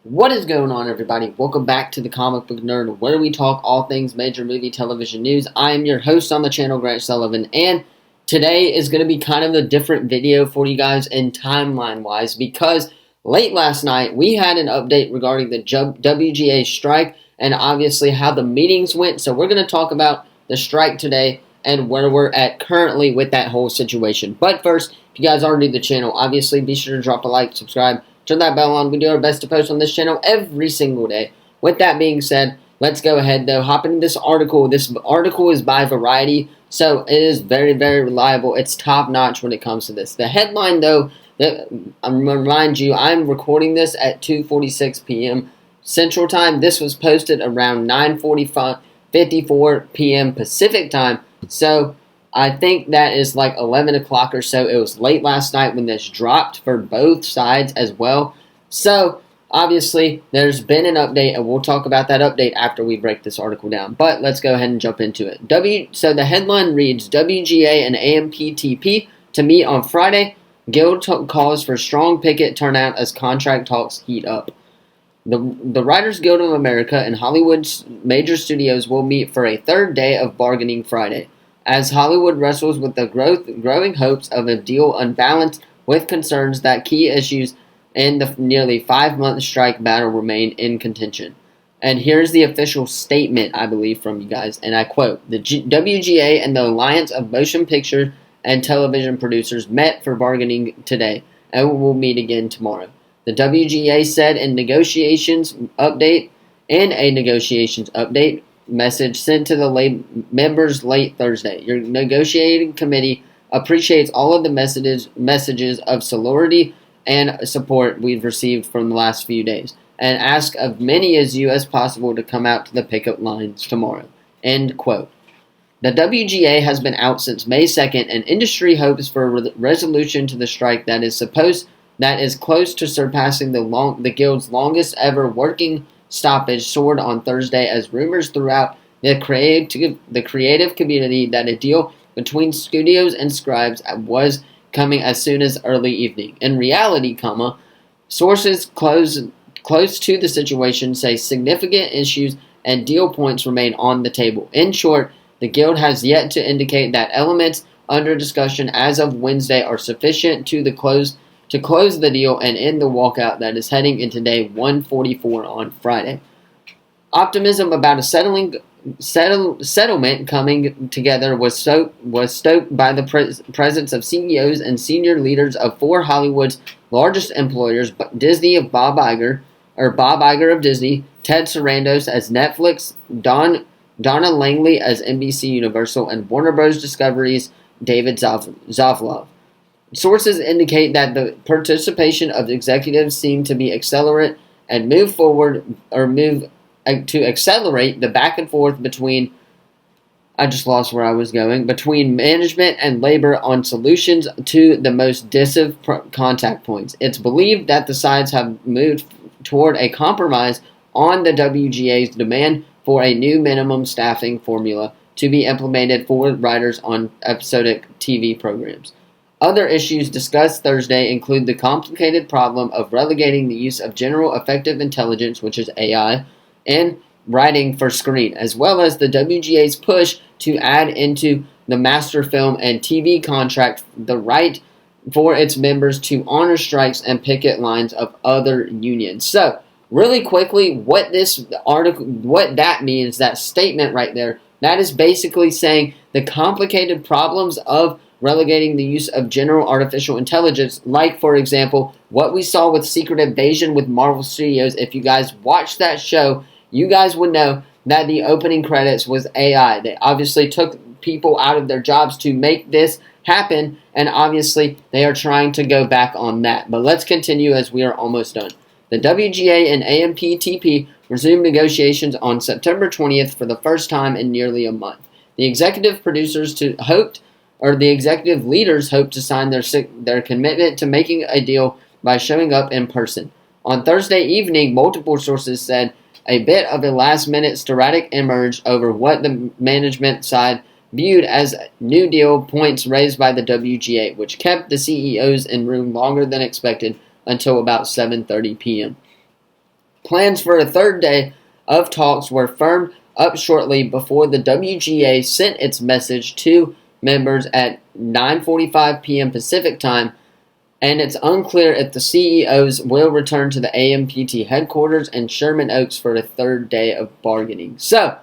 What is going on, everybody? Welcome back to the Comic Book Nerd, where we talk all things major movie television news. I am your host on the channel, Grant Sullivan, and today is going to be kind of a different video for you guys in timeline-wise, because late last night we had an update regarding the WGA strike and obviously how the meetings went. So we're going to talk about the strike today and where we're at currently with that whole situation. But first, if you guys are new to the channel, obviously be sure to drop a like, subscribe, turn that bell on. We do our best to post on this channel every single day. With that being said, let's go ahead, though. Hop into this article. This article is by Variety, so it is very, very reliable. It's top-notch when it comes to this. The headline, though, I'm going to remind you, I'm recording this at 2:46 p.m. Central Time. This was posted around 9:54 p.m. Pacific Time, so I think that is like 11 o'clock or so. It was late last night when this dropped for both sides as well. So, obviously, there's been an update, and we'll talk about that update after we break this article down. But let's go ahead and jump into it. So the headline reads, WGA and AMPTP to meet on Friday. Guild calls for strong picket turnout as contract talks heat up. The Writers Guild of America and Hollywood's major studios will meet for a third day of bargaining Friday, as Hollywood wrestles with the growing hopes of a deal unbalanced with concerns that key issues in the nearly 5-month strike battle remain in contention. And here's the official statement, I believe, from you guys, and I quote, the WGA and the Alliance of Motion Picture and Television Producers met for bargaining today and will meet again tomorrow. The WGA said in a negotiations update, message sent to the members late Thursday. Your negotiating committee appreciates all of the messages of solidarity and support we've received from the last few days, and ask of many as you as possible to come out to the pickup lines tomorrow. End quote. The WGA has been out since May 2nd, and industry hopes for a resolution to the strike that is close to surpassing the Guild's longest ever working stoppage soared on Thursday as rumors throughout the creative community that a deal between studios and scribes was coming as soon as early evening. In reality, sources close to the situation say significant issues and deal points remain on the table. In short, the Guild has yet to indicate that elements under discussion as of Wednesday are sufficient to close the deal and end the walkout that is heading into day 144 on Friday. Optimism about a settlement coming together was stoked by the presence of CEOs and senior leaders of 4 Hollywood's largest employers: Disney of Bob Iger of Disney, Ted Sarandos as Netflix, Donna Langley as NBC Universal, and Warner Bros. Discovery's David Zaslav. Sources indicate that the participation of executives seemed to be accelerate the back and forth between management and labor on solutions to the most decisive contact points. It's believed that the sides have moved toward a compromise on the WGA's demand for a new minimum staffing formula to be implemented for writers on episodic TV programs. Other issues discussed Thursday include the complicated problem of relegating the use of general effective intelligence, which is AI, in writing for screen, as well as the WGA's push to add into the master film and TV contract the right for its members to honor strikes and picket lines of other unions. So, really quickly, what that means, that statement right there, that is basically saying the complicated problems of relegating the use of general artificial intelligence, like, for example, what we saw with Secret Invasion with Marvel Studios. If you guys watched that show, you guys would know that the opening credits was AI. They obviously took people out of their jobs to make this happen, and obviously they are trying to go back on that. But let's continue as we are almost done. The WGA and AMPTP resumed negotiations on September 20th for the first time in nearly a month. The executive leaders hope to sign their commitment to making a deal by showing up in person. On Thursday evening, multiple sources said a bit of a last-minute sporadic emerged over what the management side viewed as New Deal points raised by the WGA, which kept the CEOs in room longer than expected until about 7:30 p.m. Plans for a third day of talks were firmed up shortly before the WGA sent its message to members at 9:45 p.m. Pacific time, and it's unclear if the CEOs will return to the AMPT headquarters in Sherman Oaks for a third day of bargaining. So,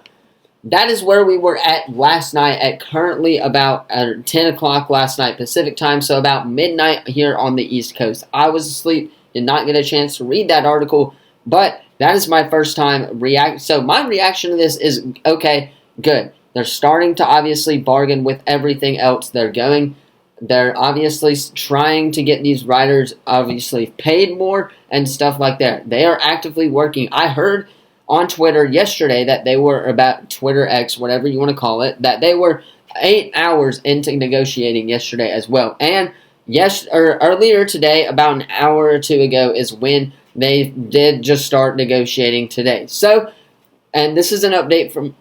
that is where we were at last night at currently about 10 o'clock last night Pacific time, so about midnight here on the East Coast. I was asleep, did not get a chance to read that article, but that is my first time react. So my reaction to this is, okay, good. They're starting to obviously bargain with everything else they're obviously trying to get these writers obviously paid more and stuff like that. They are actively working. I heard on Twitter yesterday that they were about Twitter X, whatever you want to call it, that they were 8 hours into negotiating yesterday as well. And earlier today, about an hour or two ago, is when they did just start negotiating today. So, and this is an update from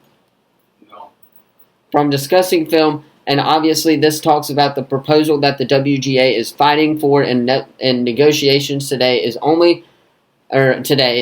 Discussing Film, and obviously this talks about the proposal that the WGA is fighting for in negotiations today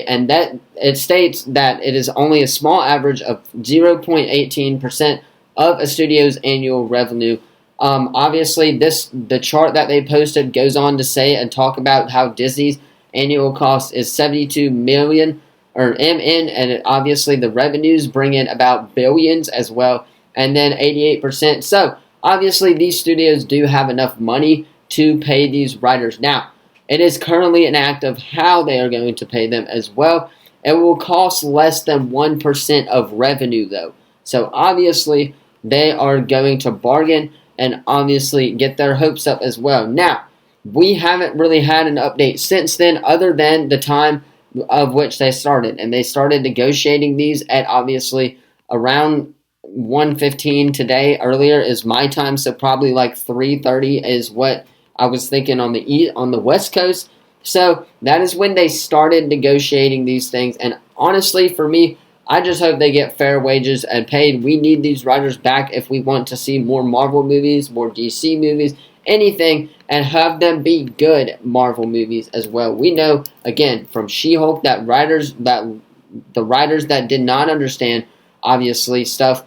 and that it states that it is only a small average of 0.18% of a studio's annual revenue. Obviously, the chart that they posted goes on to say and talk about how Disney's annual cost is 72 million or MN, and obviously the revenues bring in about billions as well, and then 88%. So obviously, these studios do have enough money to pay these writers. Now, it is currently an act of how they are going to pay them as well. It will cost less than 1% of revenue, though. So, obviously, they are going to bargain and obviously get their hopes up as well. Now, we haven't really had an update since then other than the time of which they started. And they started negotiating these at obviously around 1:15 today. Earlier is my time, so probably like 3:30 is what I was thinking on the West Coast. So that is when they started negotiating these things. And honestly, for me, I just hope they get fair wages and paid. We need these writers back if we want to see more Marvel movies, more DC movies, anything, and have them be good Marvel movies as well. We know, again, from She-Hulk that the writers that did not understand, obviously, stuff,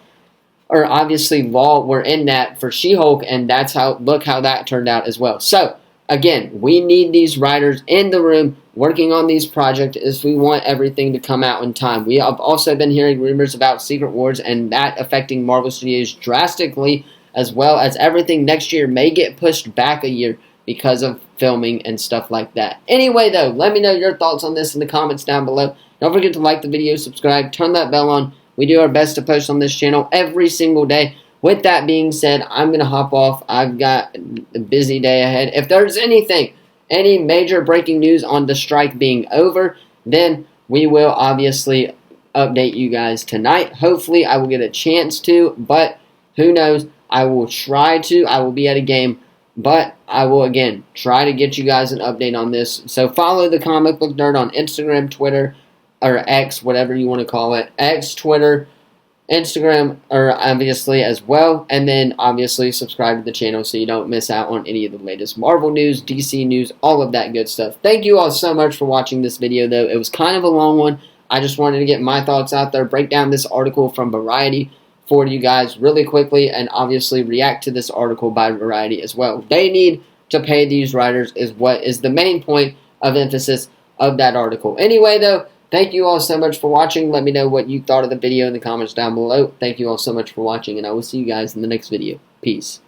or obviously law were in that for She-Hulk, and look how that turned out as well. So, again, we need these writers in the room working on these projects if we want everything to come out in time. We have also been hearing rumors about Secret Wars and that affecting Marvel Studios drastically, as well as everything next year may get pushed back a year because of filming and stuff like that. Anyway, though, let me know your thoughts on this in the comments down below. Don't forget to like the video, subscribe, turn that bell on. We do our best to post on this channel every single day. With that being said, I'm going to hop off. I've got a busy day ahead. If there's any major breaking news on the strike being over, then we will obviously update you guys tonight. Hopefully, I will get a chance to, but who knows? I will try to. I will be at a game, but I will, again, try to get you guys an update on this. So follow the Comic Book Nerd on Instagram, Twitter, or X, whatever you want to call it. X, Twitter, Instagram, or obviously as well. And then obviously subscribe to the channel so you don't miss out on any of the latest Marvel news, DC news, all of that good stuff. Thank you all so much for watching this video, though. It was kind of a long one. I just wanted to get my thoughts out there, break down this article from Variety for you guys really quickly, and obviously react to this article by Variety as well. They need to pay these writers is what is the main point of emphasis of that article. Anyway, though, thank you all so much for watching. Let me know what you thought of the video in the comments down below. Thank you all so much for watching, and I will see you guys in the next video. Peace.